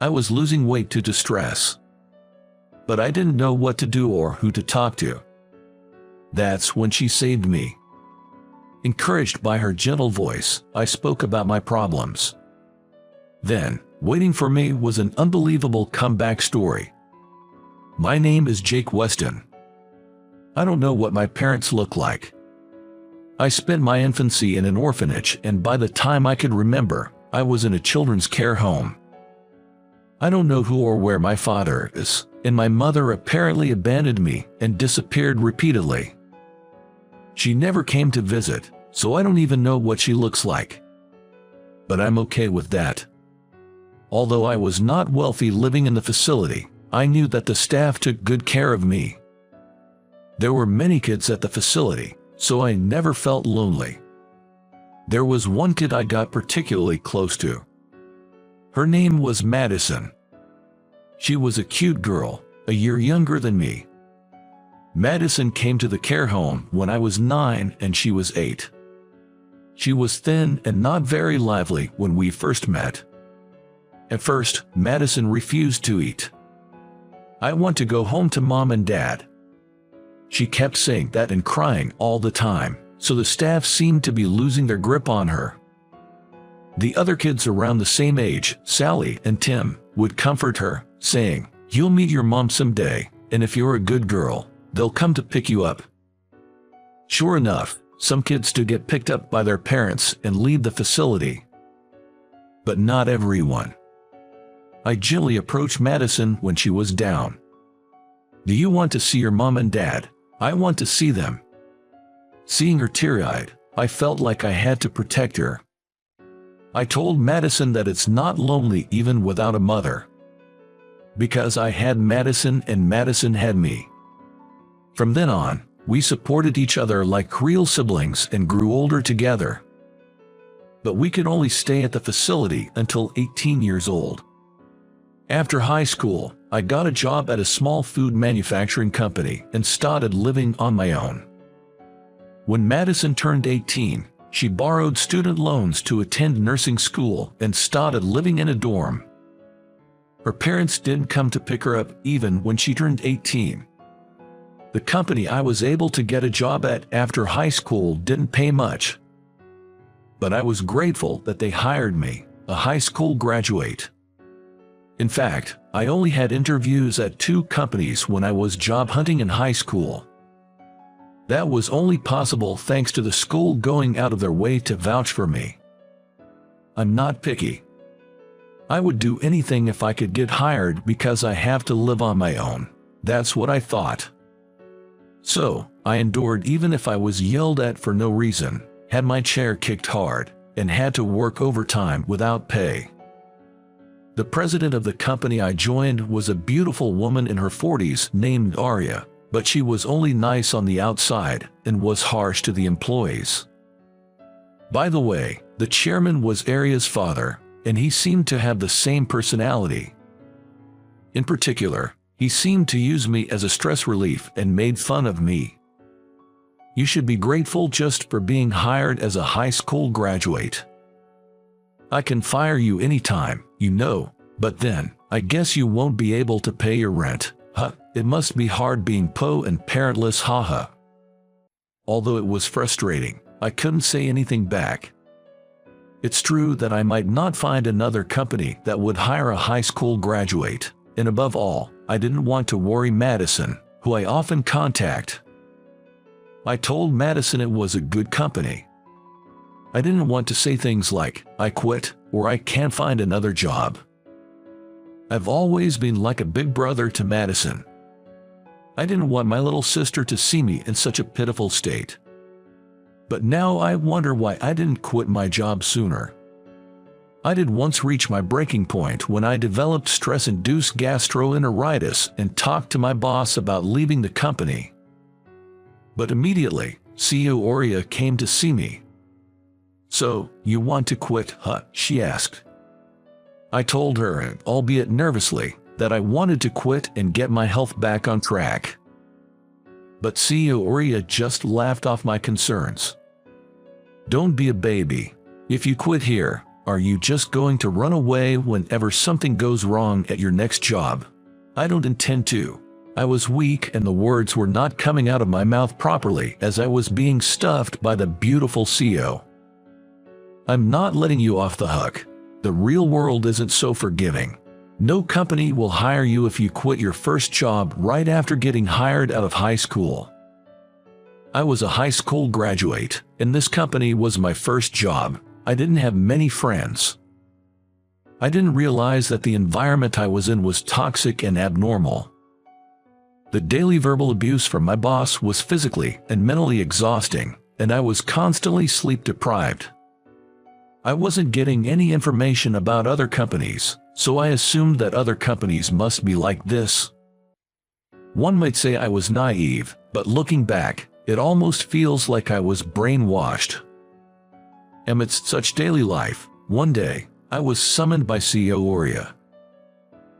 I was losing weight due to stress. But I didn't know what to do or who to talk to. That's when she saved me. Encouraged by her gentle voice, I spoke about my problems. Then, waiting for me was an unbelievable comeback story. My name is Jake Weston. I don't know what my parents look like. I spent my infancy in an orphanage, and by the time I could remember, I was in a children's care home. I don't know who or where my father is, and my mother apparently abandoned me and disappeared repeatedly. She never came to visit, so I don't even know what she looks like. But I'm okay with that. Although I was not wealthy living in the facility, I knew that the staff took good care of me. There were many kids at the facility, so I never felt lonely. There was one kid I got particularly close to. Her name was Madison. She was a cute girl, a year younger than me. Madison came to the care home when I was 9 and she was 8. She was thin and not very lively when we first met. At first, Madison refused to eat. I want to go home to Mom and Dad. She kept saying that and crying all the time, so the staff seemed to be losing their grip on her. The other kids around the same age, Sally and Tim, would comfort her, saying, "You'll meet your mom someday, and if you're a good girl, they'll come to pick you up." Sure enough, some kids do get picked up by their parents and leave the facility. But not everyone. I gently approached Madison when she was down. "Do you want to see your mom and dad? I want to see them." Seeing her teary-eyed, I felt like I had to protect her. I told Madison that it's not lonely even without a mother. Because I had Madison and Madison had me. From then on, we supported each other like real siblings and grew older together. But we could only stay at the facility until 18 years old. After high school, I got a job at a small food manufacturing company and started living on my own. When Madison turned 18, she borrowed student loans to attend nursing school and started living in a dorm. Her parents didn't come to pick her up even when she turned 18. The company I was able to get a job at after high school didn't pay much. But I was grateful that they hired me, a high school graduate. In fact, I only had interviews at 2 companies when I was job hunting in high school. That was only possible thanks to the school going out of their way to vouch for me. I'm not picky. I would do anything if I could get hired because I have to live on my own. That's what I thought. So, I endured even if I was yelled at for no reason, had my chair kicked hard, and had to work overtime without pay. The president of the company I joined was a beautiful woman in her 40s named Aria, but she was only nice on the outside and was harsh to the employees. By the way, the chairman was Aria's father, and he seemed to have the same personality. In particular, he seemed to use me as a stress relief and made fun of me. "You should be grateful just for being hired as a high school graduate. I can fire you anytime, you know, but then, I guess you won't be able to pay your rent. Huh, it must be hard being poor and parentless, haha." Although it was frustrating, I couldn't say anything back. It's true that I might not find another company that would hire a high school graduate, and above all, I didn't want to worry Madison, who I often contact. I told Madison it was a good company. I didn't want to say things like, "I quit," or "I can't find another job." I've always been like a big brother to Madison. I didn't want my little sister to see me in such a pitiful state. But now I wonder why I didn't quit my job sooner. I did once reach my breaking point when I developed stress-induced gastroenteritis and talked to my boss about leaving the company. But immediately, CEO Oria came to see me. "So, you want to quit, huh?" she asked. I told her, albeit nervously, that I wanted to quit and get my health back on track. But CEO Oria just laughed off my concerns. "Don't be a baby. If you quit here, Are you just going to run away whenever something goes wrong at your next job? I don't intend to. I was weak and the words were not coming out of my mouth properly as I was being stuffed by the beautiful CEO. I'm not letting you off the hook. The real world isn't so forgiving. No company will hire you if you quit your first job right after getting hired out of high school. I was a high school graduate, and this company was my first job. I didn't have many friends. I didn't realize that the environment I was in was toxic and abnormal. The daily verbal abuse from my boss was physically and mentally exhausting, and I was constantly sleep deprived. I wasn't getting any information about other companies, so I assumed that other companies must be like this. One might say I was naive, but looking back, it almost feels like I was brainwashed. Amidst such daily life, one day, I was summoned by CEO Oria.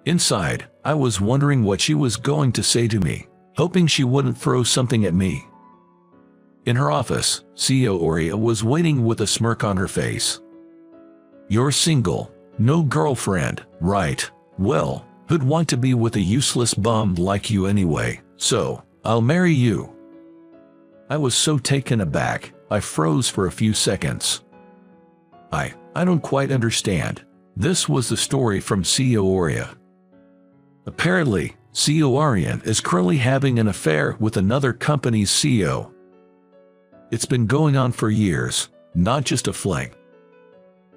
Inside, I was wondering what she was going to say to me, hoping she wouldn't throw something at me. In her office, CEO Oria was waiting with a smirk on her face. "You're single, no girlfriend, right? Well, who'd want to be with a useless bum like you anyway, so I'll marry you." I was so taken aback, I froze for a few seconds. I don't quite understand. This was the story from CEO Oria. Apparently, CEO Aryan is currently having an affair with another company's CEO. It's been going on for years, not just a fling.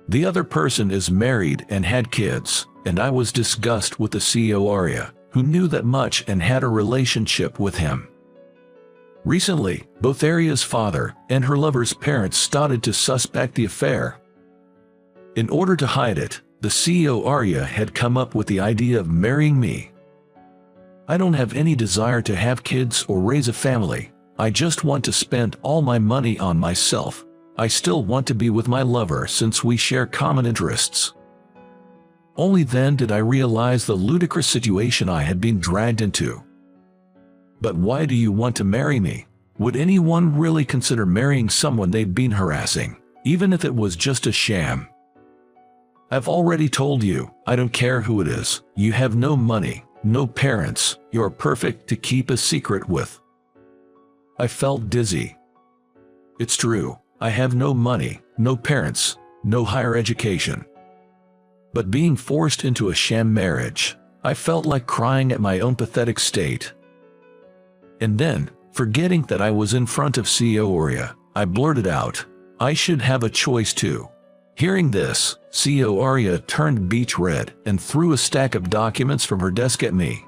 The other person is married and had kids, and I was disgusted with the CEO Arya, who knew that much and had a relationship with him. Recently, both Arya's father and her lover's parents started to suspect the affair. In order to hide it, the CEO Arya had come up with the idea of marrying me. I don't have any desire to have kids or raise a family. I just want to spend all my money on myself. I still want to be with my lover since we share common interests. Only then did I realize the ludicrous situation I had been dragged into. But why do you want to marry me? Would anyone really consider marrying someone they'd been harassing, even if it was just a sham? I've already told you, I don't care who it is. You have no money, no parents, you're perfect to keep a secret with. I felt dizzy. It's true, I have no money, no parents, no higher education. But being forced into a sham marriage, I felt like crying at my own pathetic state. And then, forgetting that I was in front of CEO Oria, I blurted out, "I should have a choice too." Hearing this, CEO Arya turned beach red and threw a stack of documents from her desk at me.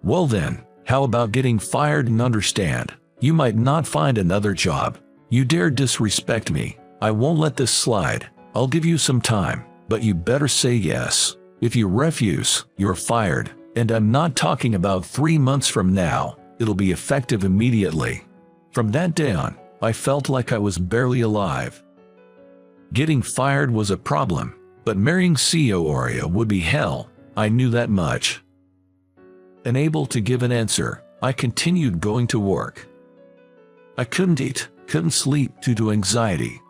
"Well then, how about getting fired and understand? You might not find another job. You dare disrespect me. I won't let this slide. I'll give you some time, but you better say yes. If you refuse, you're fired, and I'm not talking about 3 months from now. It'll be effective immediately." From that day on, I felt like I was barely alive. Getting fired was a problem, but marrying CEO Arya would be hell. I knew that much. Unable to give an answer, I continued going to work. I couldn't eat, couldn't sleep due to anxiety.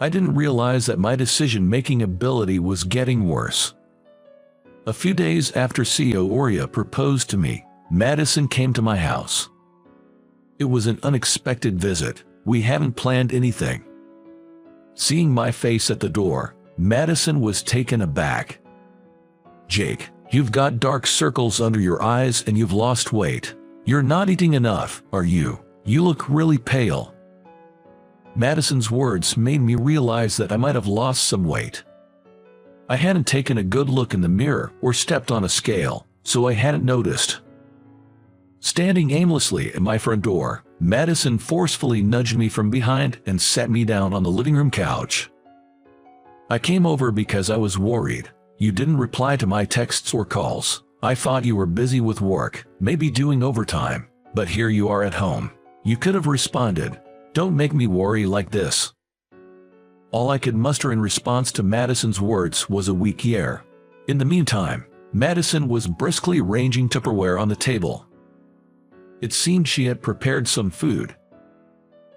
I didn't realize that my decision-making ability was getting worse. A few days after CEO Arya proposed to me, Madison came to my house. It was an unexpected visit. We hadn't planned anything. Seeing my face at the door, Madison was taken aback. "Jake, you've got dark circles under your eyes and you've lost weight. You're not eating enough, are you? You look really pale." Madison's words made me realize that I might have lost some weight. I hadn't taken a good look in the mirror or stepped on a scale, so I hadn't noticed. Standing aimlessly at my front door, Madison forcefully nudged me from behind and sat me down on the living room couch. "I came over because I was worried. You didn't reply to my texts or calls. I thought you were busy with work, maybe doing overtime, but here you are at home. You could have responded. Don't make me worry like this." All I could muster in response to Madison's words was a weak yare. In the meantime, Madison was briskly arranging Tupperware on the table. It seemed she had prepared some food.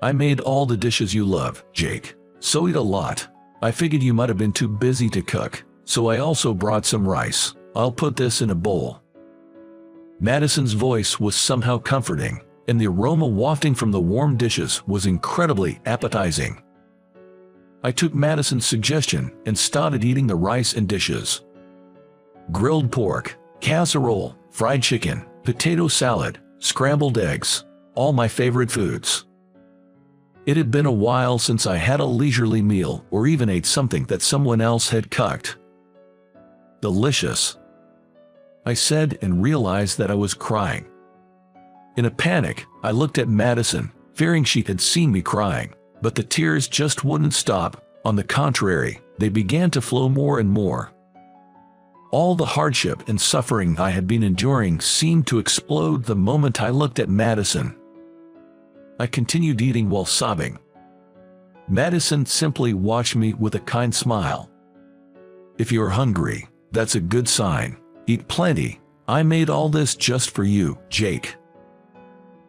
"I made all the dishes you love, Jake, so eat a lot. I figured you might have been too busy to cook, so I also brought some rice. I'll put this in a bowl." Madison's voice was somehow comforting, and the aroma wafting from the warm dishes was incredibly appetizing. I took Madison's suggestion and started eating the rice and dishes. Grilled pork, casserole, fried chicken, potato salad, scrambled eggs, all my favorite foods. It had been a while since I had a leisurely meal or even ate something that someone else had cooked. "Delicious," I said, and realized that I was crying. In a panic, I looked at Madison, fearing she had seen me crying, but the tears just wouldn't stop. On the contrary, they began to flow more and more. All the hardship and suffering I had been enduring seemed to explode the moment I looked at Madison. I continued eating while sobbing. Madison simply watched me with a kind smile. "If you're hungry, that's a good sign. Eat plenty. I made all this just for you, Jake."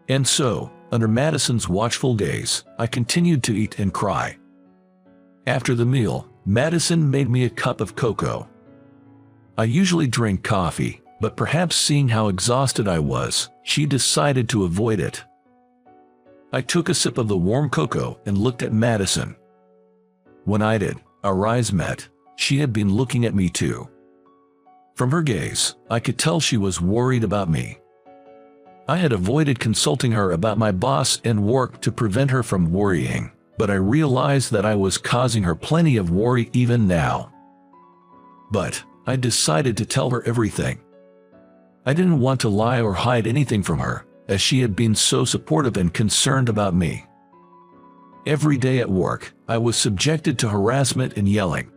And so, under Madison's watchful gaze, I continued to eat and cry. After the meal, Madison made me a cup of cocoa. I usually drink coffee, but perhaps seeing how exhausted I was, she decided to avoid it. I took a sip of the warm cocoa and looked at Madison. When I did, our eyes met. She had been looking at me too. From her gaze, I could tell she was worried about me. I had avoided consulting her about my boss and work to prevent her from worrying, but I realized that I was causing her plenty of worry even now. But I decided to tell her everything. I didn't want to lie or hide anything from her, as she had been so supportive and concerned about me. Every day at work, I was subjected to harassment and yelling.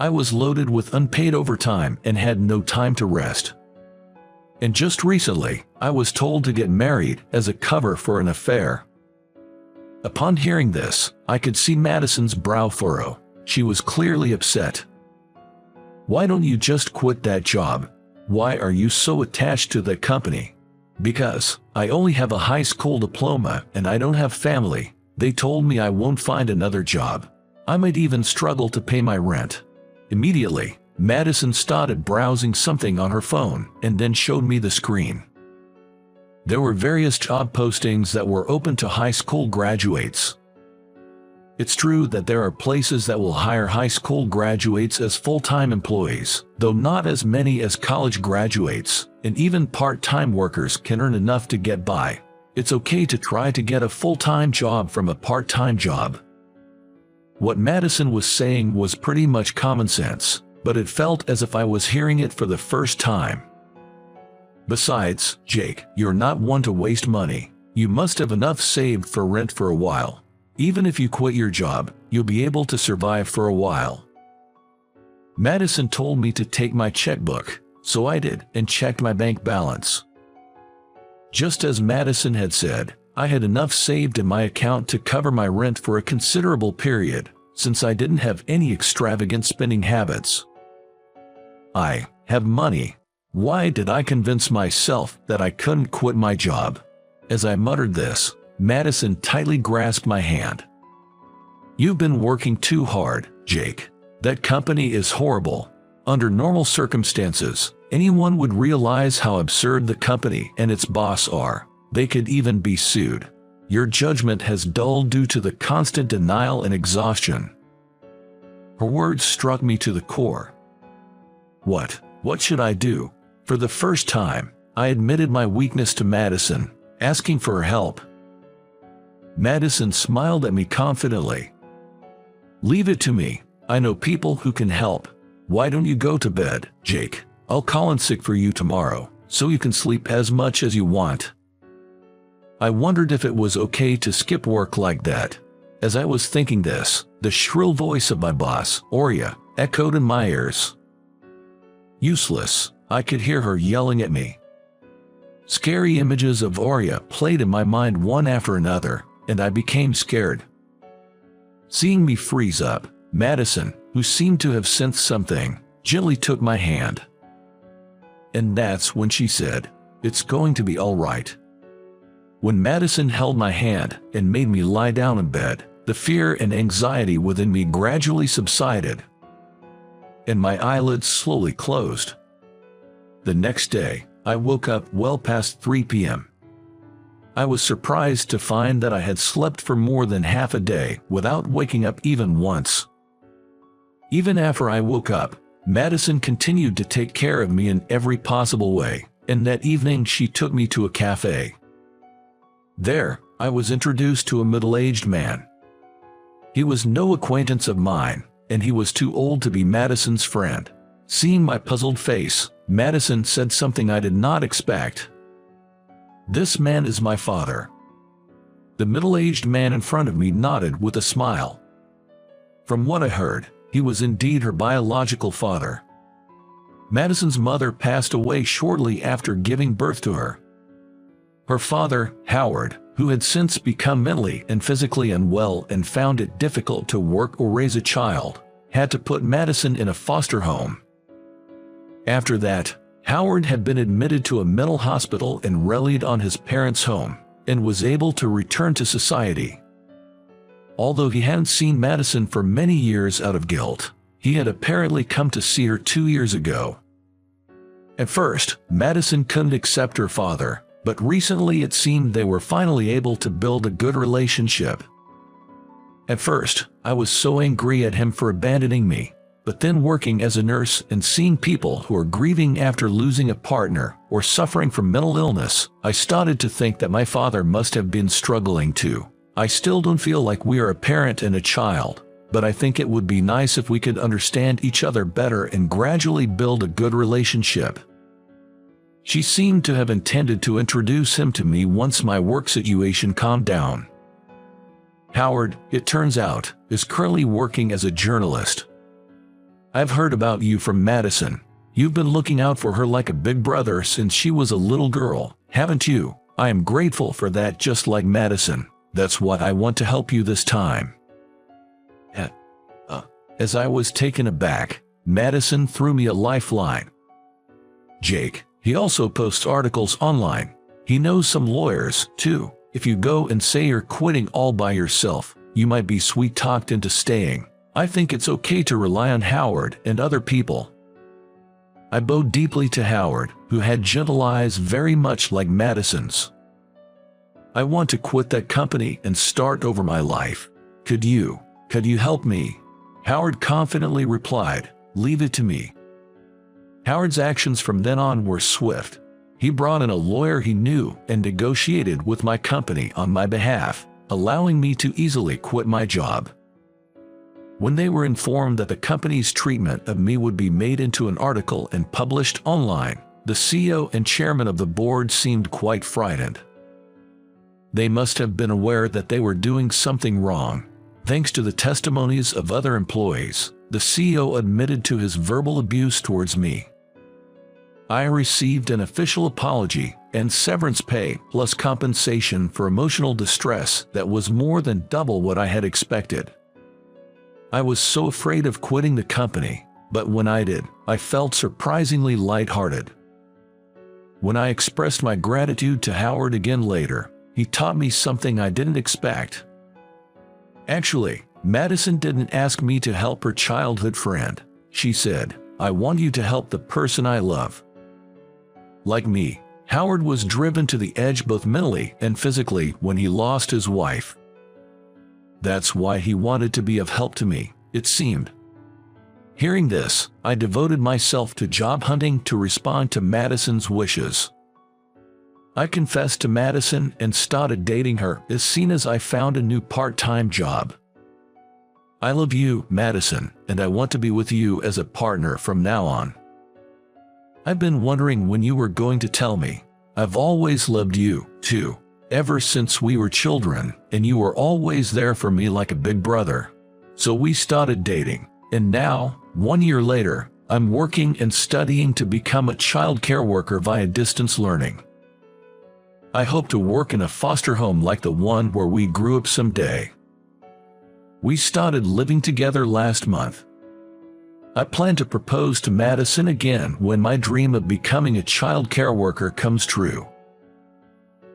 I was loaded with unpaid overtime and had no time to rest. And just recently, I was told to get married as a cover for an affair. Upon hearing this, I could see Madison's brow furrow. She was clearly upset. "Why don't you just quit that job? Why are you so attached to that company?" "Because I only have a high school diploma and I don't have family. They told me I won't find another job. I might even struggle to pay my rent." Immediately, Madison started browsing something on her phone and then showed me the screen. There were various job postings that were open to high school graduates. It's true that there are places that will hire high school graduates as full-time employees, though not as many as college graduates, and even part-time workers can earn enough to get by. It's okay to try to get a full-time job from a part-time job. What Madison was saying was pretty much common sense, but it felt as if I was hearing it for the first time. "Besides, Jake, you're not one to waste money. You must have enough saved for rent for a while. Even if you quit your job, you'll be able to survive for a while." Madison told me to take my checkbook, so I did and checked my bank balance. Just as Madison had said, I had enough saved in my account to cover my rent for a considerable period, since I didn't have any extravagant spending habits. I have money. Why did I convince myself that I couldn't quit my job? As I muttered this, Madison tightly grasped my hand. "You've been working too hard, Jake. That company is horrible. Under normal circumstances, anyone would realize how absurd the company and its boss are. They could even be sued. Your judgment has dulled due to the constant denial and exhaustion." Her words struck me to the core. What should I do? For the first time, I admitted my weakness to Madison, asking for her help. Madison smiled at me confidently. "Leave it to me. I know people who can help. Why don't you go to bed, Jake? I'll call in sick for you tomorrow, so you can sleep as much as you want." I wondered if it was okay to skip work like that. As I was thinking this, the shrill voice of my boss, Oria, echoed in my ears. Useless, I could hear her yelling at me. Scary images of Oria played in my mind one after another, and I became scared. Seeing me freeze up, Madison, who seemed to have sensed something, gently took my hand. And that's when she said, "It's going to be all right." When Madison held my hand and made me lie down in bed, The fear and anxiety within me gradually subsided, and my eyelids slowly closed. The next day, I woke up well past 3 p.m. I was surprised to find that I had slept for more than half a day without waking up even once. Even after I woke up, Madison continued to take care of me in every possible way, and that evening she took me to a cafe. There, I was introduced to a middle-aged man. He was no acquaintance of mine, and he was too old to be Madison's friend. Seeing my puzzled face, Madison said something I did not expect. "This man is my father." The middle-aged man in front of me nodded with a smile. From what I heard, he was indeed her biological father. Madison's mother passed away shortly after giving birth to her. Her father, Howard, who had since become mentally and physically unwell and found it difficult to work or raise a child, had to put Madison in a foster home. After that, Howard had been admitted to a mental hospital and rallied on his parents' home, and was able to return to society. Although he hadn't seen Madison for many years out of guilt, he had apparently come to see her 2 years ago. At first, Madison couldn't accept her father, but recently it seemed they were finally able to build a good relationship. At first, I was so angry at him for abandoning me, but then working as a nurse and seeing people who are grieving after losing a partner or suffering from mental illness, I started to think that my father must have been struggling too. I still don't feel like we are a parent and a child, but I think it would be nice if we could understand each other better and gradually build a good relationship. She seemed to have intended to introduce him to me once my work situation calmed down. Howard, it turns out, is currently working as a journalist. I've heard about you from Madison. You've been looking out for her like a big brother since she was a little girl, haven't you? I am grateful for that, just like Madison. That's what I want to help you this time. As I was taken aback, Madison threw me a lifeline. "Jake, he also posts articles online. He knows some lawyers, too. If you go and say you're quitting all by yourself, you might be sweet-talked into staying. I think it's okay to rely on Howard and other people." I bowed deeply to Howard, who had gentle eyes very much like Madison's. "I want to quit that company and start over my life. Could you help me?" Howard confidently replied, "Leave it to me." Howard's actions from then on were swift. He brought in a lawyer he knew and negotiated with my company on my behalf, allowing me to easily quit my job. When they were informed that the company's treatment of me would be made into an article and published online, the CEO and chairman of the board seemed quite frightened. They must have been aware that they were doing something wrong. Thanks to the testimonies of other employees, the CEO admitted to his verbal abuse towards me. I received an official apology and severance pay plus compensation for emotional distress that was more than double what I had expected. I was so afraid of quitting the company, but when I did, I felt surprisingly lighthearted. When I expressed my gratitude to Howard again later, he taught me something I didn't expect. Actually, Madison didn't ask me to help her childhood friend. She said, "I want you to help the person I love." Like me, Howard was driven to the edge both mentally and physically when he lost his wife. That's why he wanted to be of help to me, it seemed. Hearing this, I devoted myself to job hunting to respond to Madison's wishes. I confessed to Madison and started dating her as soon as I found a new part-time job. "I love you, Madison, and I want to be with you as a partner from now on. I've been wondering when you were going to tell me. I've always loved you, too, ever since we were children, and you were always there for me like a big brother. So we started dating, and now, 1 year later, I'm working and studying to become a child care worker via distance learning. I hope to work in a foster home like the one where we grew up someday." We started living together last month. I plan to propose to Madison again when my dream of becoming a child care worker comes true.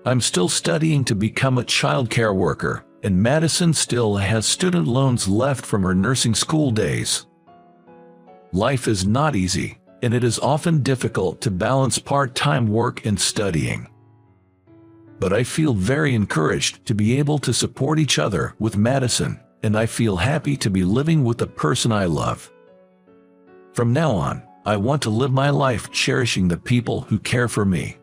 I'm still studying to become a child care worker, and Madison still has student loans left from her nursing school days. Life is not easy, and it is often difficult to balance part-time work and studying. But I feel very encouraged to be able to support each other with Madison, and I feel happy to be living with the person I love. From now on, I want to live my life cherishing the people who care for me.